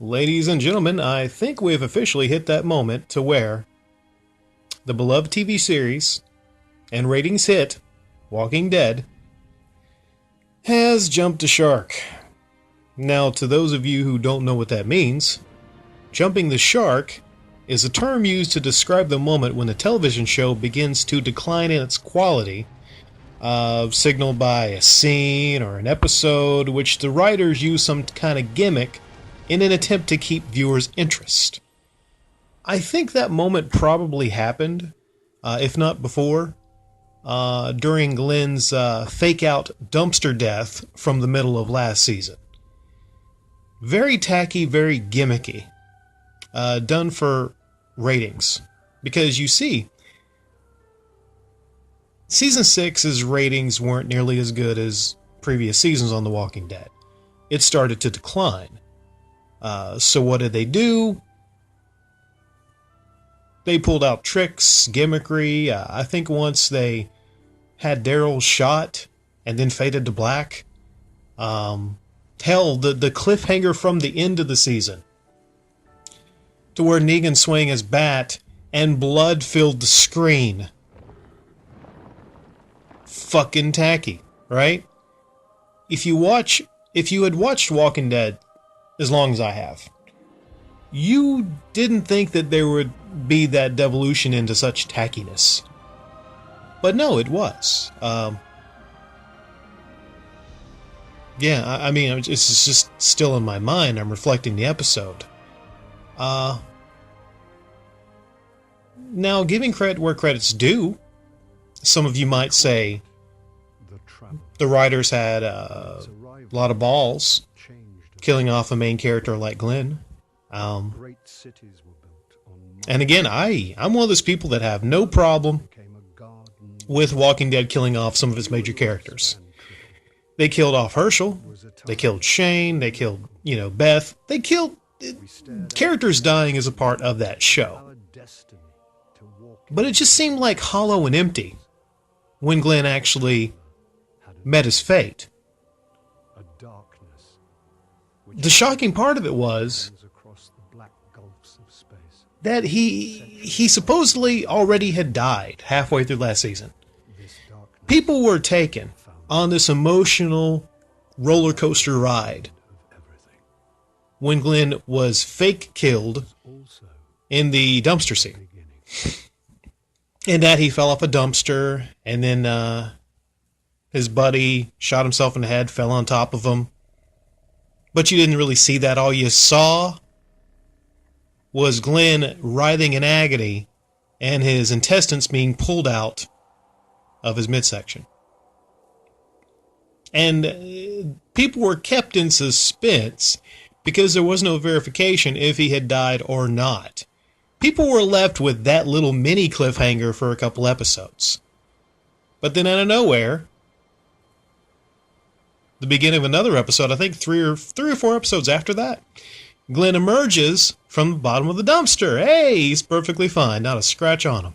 Ladies and gentlemen, I think we've officially hit that moment to where the beloved TV series and ratings hit, Walking Dead, has jumped a shark. Now, to those of you who don't know what that means, jumping the shark is a term used to describe the moment when a television show begins to decline in its quality, signaled by a scene or an episode, which the writers use some kind of gimmick in an attempt to keep viewers' interest. I think that moment probably happened, if not before, during Glenn's fake-out dumpster death from the middle of last season. Very tacky, very gimmicky. Done for ratings. Because you see, Season 6's ratings weren't nearly as good as previous seasons on The Walking Dead. It started to decline. So what did they do? They pulled out tricks, gimmickry. I think once they had Daryl shot and then faded to black. Hell, the cliffhanger from the end of the season, to where Negan swung his bat and blood filled the screen. Fucking tacky, right? If you had watched Walking Dead as long as I have, you didn't think that there would be that devolution into such tackiness. But no, it was. Yeah, I mean, it's just still in my mind. I'm reflecting the episode. Now, giving credit where credit's due, some of you might say the writers had a lot of balls killing off a main character like Glenn. And again, I'm one of those people that have no problem with Walking Dead killing off some of its major characters. They killed off Herschel. They killed Shane. They killed, Beth. They killed... Characters dying is a part of that show. But it just seemed like hollow and empty when Glenn actually met his fate. The shocking part of it was that he supposedly already had died halfway through last season. People were taken on this emotional roller coaster ride when Glenn was fake killed in the dumpster scene. And that he fell off a dumpster, and then his buddy shot himself in the head, fell on top of him. But you didn't really see that. All you saw was Glenn writhing in agony and his intestines being pulled out of his midsection. And people were kept in suspense because there was no verification if he had died or not. People were left with that little mini cliffhanger for a couple episodes. But then out of nowhere, the beginning of another episode, I think three or four episodes after that, Glenn emerges from the bottom of the dumpster. Hey, he's perfectly fine, not a scratch on him.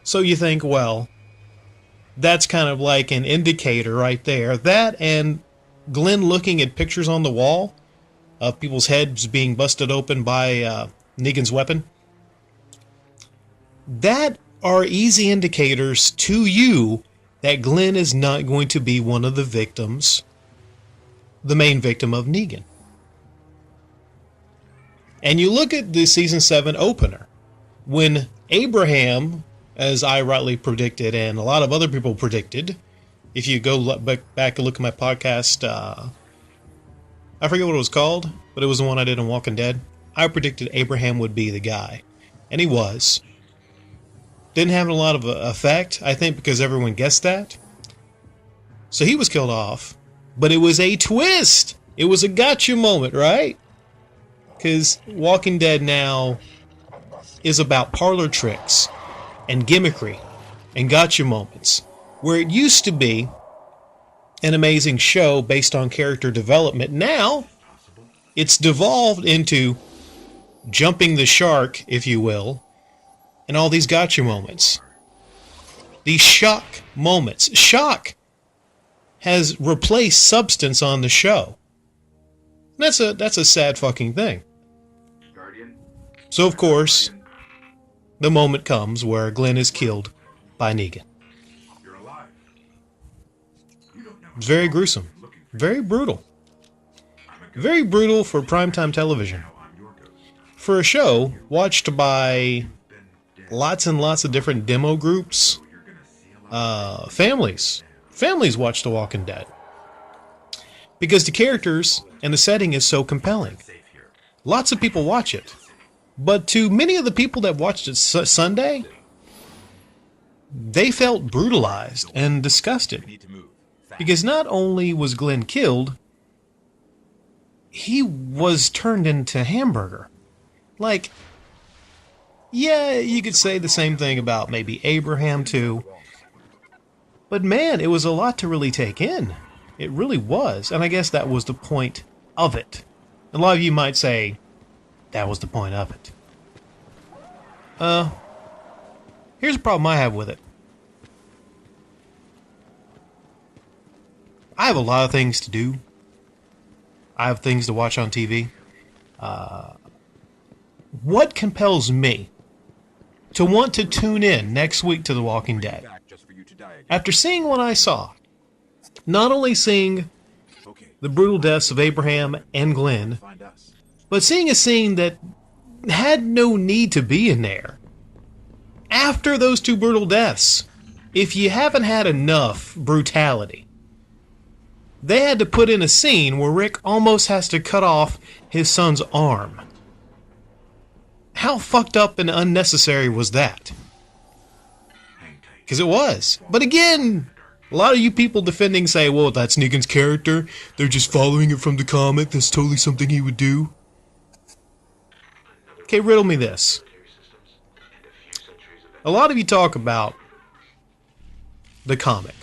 So you think, well, that's kind of like an indicator right there. That and Glenn looking at pictures on the wall of people's heads being busted open by Negan's weapon. That are easy indicators to you that Glenn is not going to be one of the victims, the main victim of Negan. And you look at the Season 7 opener, when Abraham, as I rightly predicted, and a lot of other people predicted, if you go back and look at my podcast, I forget what it was called, but it was the one I did on Walking Dead. I predicted Abraham would be the guy, and he was. Didn't have a lot of effect, I think, because everyone guessed that. So he was killed off, but it was a twist. It was a gotcha moment, right? Because Walking Dead now is about parlor tricks and gimmickry and gotcha moments, where it used to be an amazing show based on character development. Now it's devolved into jumping the shark, if you will, and all these gotcha moments. These shock moments. Shock has replaced substance on the show. That's a sad fucking thing. So of course, the moment comes where Glenn is killed by Negan. It's very gruesome, very brutal. Very brutal for primetime television. For a show watched by lots and lots of different demo groups, families watch The Walking Dead. Because the characters and the setting is so compelling. Lots of people watch it. But to many of the people that watched it Sunday, they felt brutalized and disgusted. Because not only was Glenn killed, he was turned into hamburger. Like, yeah, you could say the same thing about maybe Abraham too. But man, it was a lot to really take in. It really was. And I guess that was the point of it. A lot of you might say, that was the point of it. Here's a problem I have with it. I have a lot of things to do. I have things to watch on TV. What compels me to want to tune in next week to The Walking Dead? After seeing what I saw, not only seeing the brutal deaths of Abraham and Glenn, but seeing a scene that had no need to be in there. After those two brutal deaths, if you haven't had enough brutality, they had to put in a scene where Rick almost has to cut off his son's arm. How fucked up and unnecessary was that? Because it was. But again, a lot of you people defending say, well, that's Negan's character. They're just following it from the comic. That's totally something he would do. Okay, riddle me this. A lot of you talk about the comic.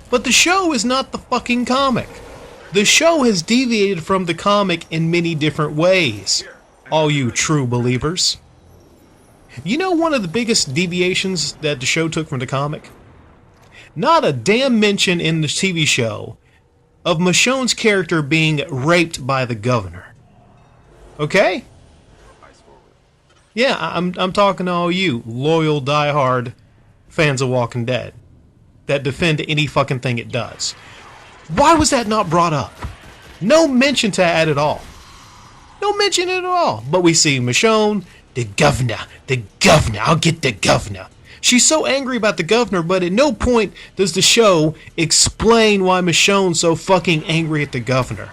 But the show is not the fucking comic. The show has deviated from the comic in many different ways, all you true believers. You know one of the biggest deviations that the show took from the comic? Not a damn mention in the TV show of Michonne's character being raped by the governor. Okay? Yeah, I'm talking to all you loyal, diehard fans of Walking Dead that defend any fucking thing it does. Why was that not brought up? No mention to that at all. No mention at all. But we see Michonne, the governor, I'll get the governor. She's so angry about the governor, but at no point does the show explain why Michonne's so fucking angry at the governor.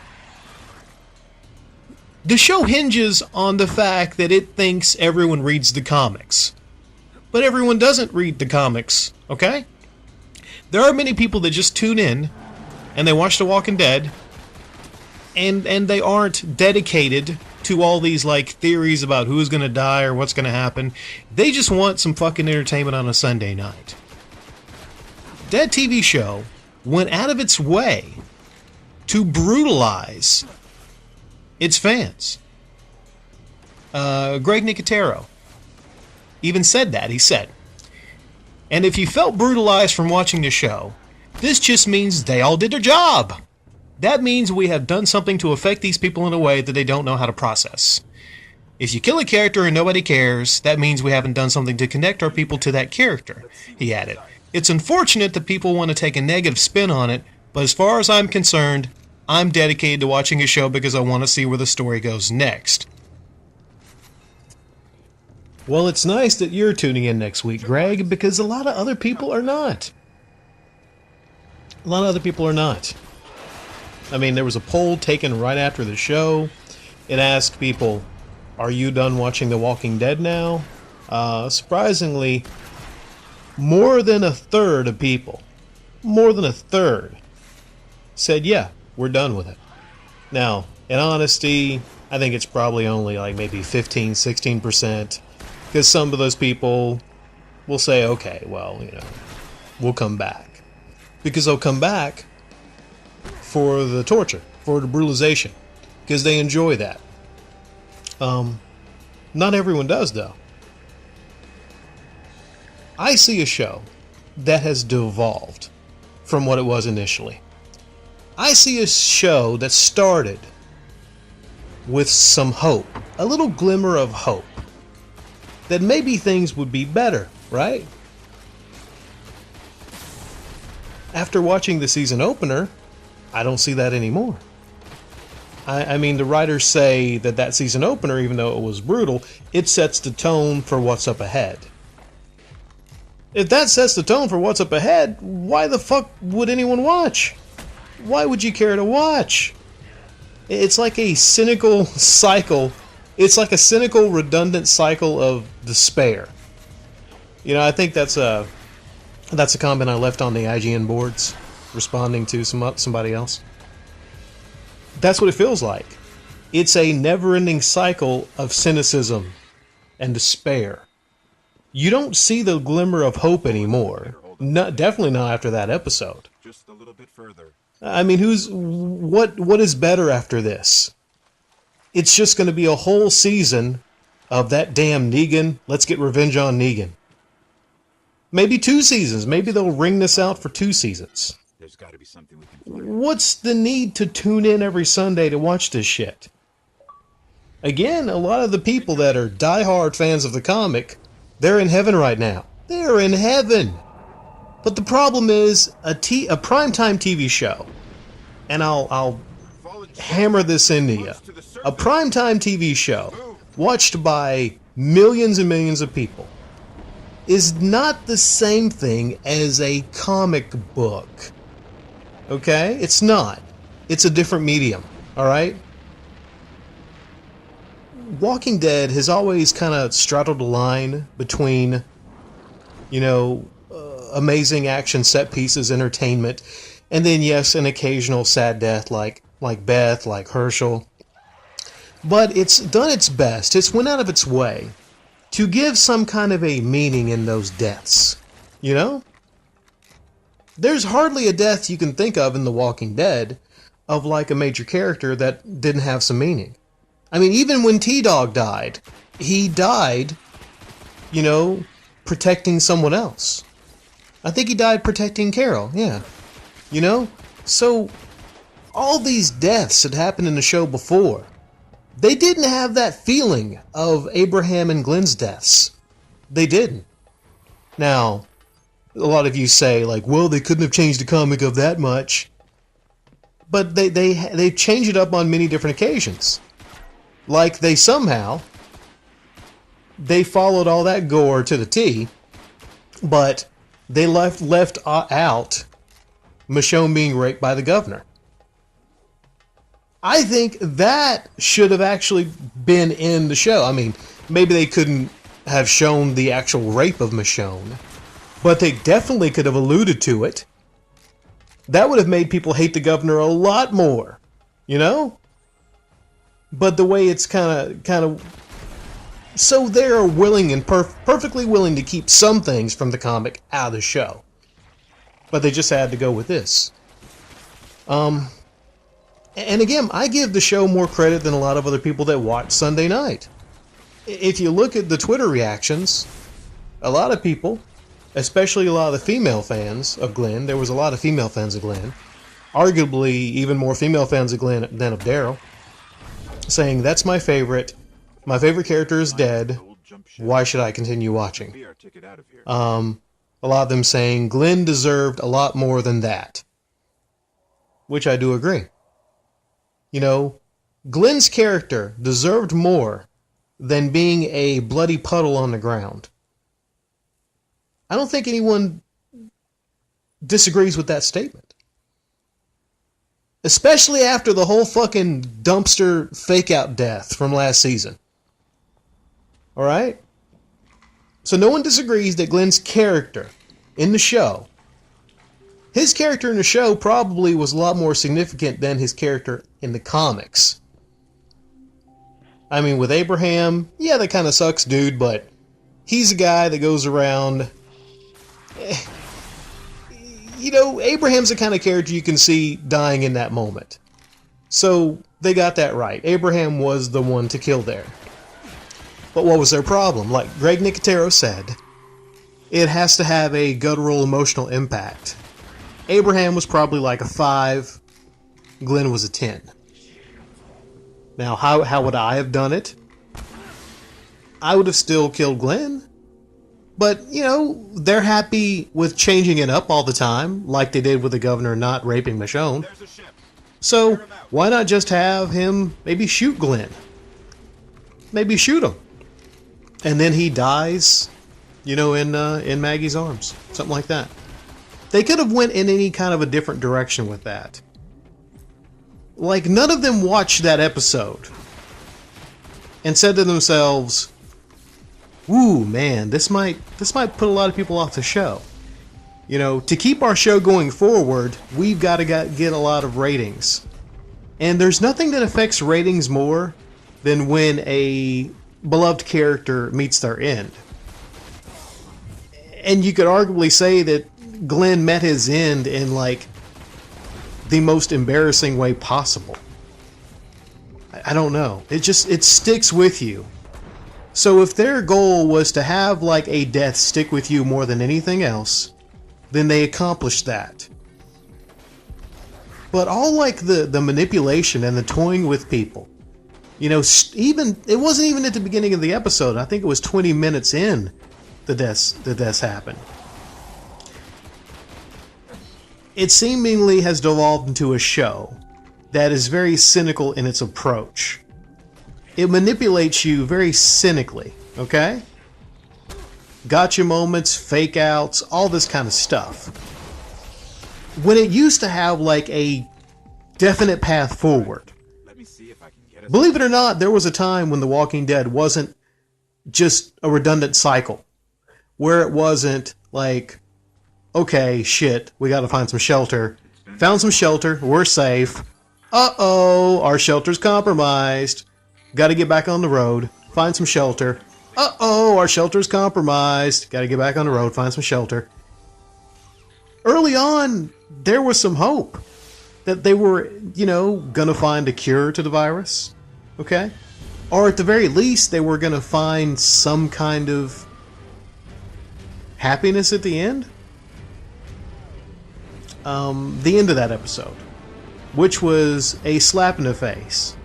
The show hinges on the fact that it thinks everyone reads the comics. But everyone doesn't read the comics, okay? There are many people that just tune in and they watch The Walking Dead and they aren't dedicated to all these like theories about who's going to die or what's going to happen. They just want some fucking entertainment on a Sunday night. That TV show went out of its way to brutalize its fans. Greg Nicotero even said that. He said, and if you felt brutalized from watching the show, this just means they all did their job. That means we have done something to affect these people in a way that they don't know how to process. If you kill a character and nobody cares, that means we haven't done something to connect our people to that character, he added. It's unfortunate that people want to take a negative spin on it, but as far as I'm concerned, I'm dedicated to watching a show because I want to see where the story goes next. Well, it's nice that you're tuning in next week, Greg, because a lot of other people are not. A lot of other people are not. I mean, there was a poll taken right after the show. It asked people, are you done watching The Walking Dead now? Surprisingly, more than a third of people, said, yeah, we're done with it. Now, in honesty, I think it's probably only like maybe 15, 16%. Because some of those people will say, okay, well, we'll come back. Because they'll come back for the torture, for the brutalization. Because they enjoy that. Not everyone does, though. I see a show that has devolved from what it was initially. I see a show that started with some hope, a little glimmer of hope, that maybe things would be better, right? After watching the season opener, I don't see that anymore. I mean, the writers say that season opener, even though it was brutal, it sets the tone for what's up ahead. If that sets the tone for what's up ahead, why the fuck would anyone watch? Why would you care to watch? It's like a cynical cycle. It's like a cynical, redundant cycle of despair. You know, I think that's a comment I left on the IGN boards, responding to somebody else. That's what it feels like. It's a never-ending cycle of cynicism and despair. You don't see the glimmer of hope anymore. No, definitely not after that episode. Just a little bit further. I mean, what is better after this? It's just going to be a whole season of that damn Negan. Let's get revenge on Negan. Maybe 2 seasons. Maybe they'll ring this out for 2 seasons. There's got to be something we can find. What's the need to tune in every Sunday to watch this shit? Again, a lot of the people that are diehard fans of the comic, they're in heaven right now. They're in heaven. But the problem is a primetime TV show, and I'll hammer this into you. A primetime TV show watched by millions and millions of people is not the same thing as a comic book. Okay? It's not. It's a different medium. Alright? Walking Dead has always kind of straddled the line between, amazing action set pieces, entertainment, and then, yes, an occasional sad death like Beth, like Herschel. But it's done its best. It's went out of its way to give some kind of a meaning in those deaths. You know? There's hardly a death you can think of in The Walking Dead of like a major character that didn't have some meaning. I mean, even when T-Dog died, he died, protecting someone else. I think he died protecting Carol, yeah. So, all these deaths that happened in the show before, they didn't have that feeling of Abraham and Glenn's deaths. They didn't. Now, a lot of you say, like, well, they couldn't have changed the comic of that much. But they changed it up on many different occasions. Like, they followed all that gore to the T, but they left out Michonne being raped by the governor. I think that should have actually been in the show. I mean, maybe they couldn't have shown the actual rape of Michonne, but they definitely could have alluded to it. That would have made people hate the governor a lot more, But the way it's kind of... So they're willing and perfectly willing to keep some things from the comic out of the show. But they just had to go with this. And again, I give the show more credit than a lot of other people that watch Sunday night. If you look at the Twitter reactions, a lot of people, especially a lot of the female fans of Glenn, there was a lot of female fans of Glenn, arguably even more female fans of Glenn than of Daryl, saying, that's my favorite character is dead, why should I continue watching? A lot of them saying Glenn deserved a lot more than that. Which I do agree. Glenn's character deserved more than being a bloody puddle on the ground. I don't think anyone disagrees with that statement. Especially after the whole fucking dumpster fake-out death from last season. Alright? So no one disagrees that Glenn's character in the show, his character in the show probably was a lot more significant than his character in the comics. I mean, with Abraham, yeah, that kind of sucks, dude, but he's a guy that goes around... Abraham's the kind of character you can see dying in that moment. So, they got that right. Abraham was the one to kill there. But what was their problem? Like Greg Nicotero said, it has to have a guttural emotional impact. Abraham was probably like a 5, Glenn was a 10. Now, how would I have done it? I would have still killed Glenn. But, you know, they're happy with changing it up all the time, like they did with the governor not raping Michonne. So, why not just have him maybe shoot Glenn? Maybe shoot him. And then he dies, you know, in Maggie's arms. Something like that. They could have went in any kind of a different direction with that. Like, none of them watched that episode and said to themselves, "Ooh, man, this might put a lot of people off the show. You know, to keep our show going forward, we've got to get a lot of ratings." And there's nothing that affects ratings more than when a beloved character meets their end. And you could arguably say that Glenn met his end in, like, the most embarrassing way possible. I don't know. It sticks with you. So if their goal was to have, like, a death stick with you more than anything else, then they accomplished that. But all, like, the manipulation and the toying with people, you know, even it wasn't even at the beginning of the episode. I think it was 20 minutes in the deaths happened. It seemingly has devolved into a show that is very cynical in its approach. It manipulates you very cynically, okay? Gotcha moments, fake outs, all this kind of stuff. When it used to have like a definite path forward. Believe it or not, there was a time when The Walking Dead wasn't just a redundant cycle. Where it wasn't like, okay, shit, we gotta find some shelter. Found some shelter, we're safe. Uh-oh, our shelter's compromised. Gotta get back on the road, find some shelter. Uh-oh, our shelter's compromised. Gotta get back on the road, find some shelter. Early on, there was some hope that they were, you know, gonna find a cure to the virus. Okay? Or at the very least, they were gonna find some kind of happiness at the end. The end of that episode, which was a slap in the face.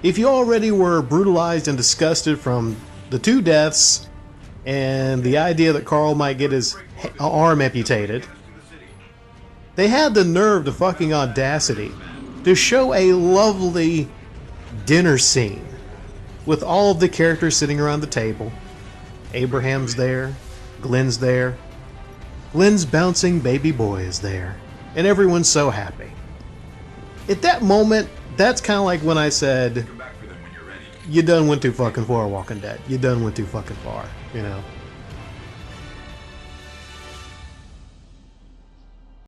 If you already were brutalized and disgusted from the 2 deaths and the idea that Carl might get his arm amputated, they had the nerve, the fucking audacity, to show a lovely dinner scene with all of the characters sitting around the table. Abraham's there, Glenn's there, Glenn's bouncing baby boy is there, and everyone's so happy. At that moment, that's kind of like when I said, you done went too fucking far, Walking Dead. You done went too fucking far, you know.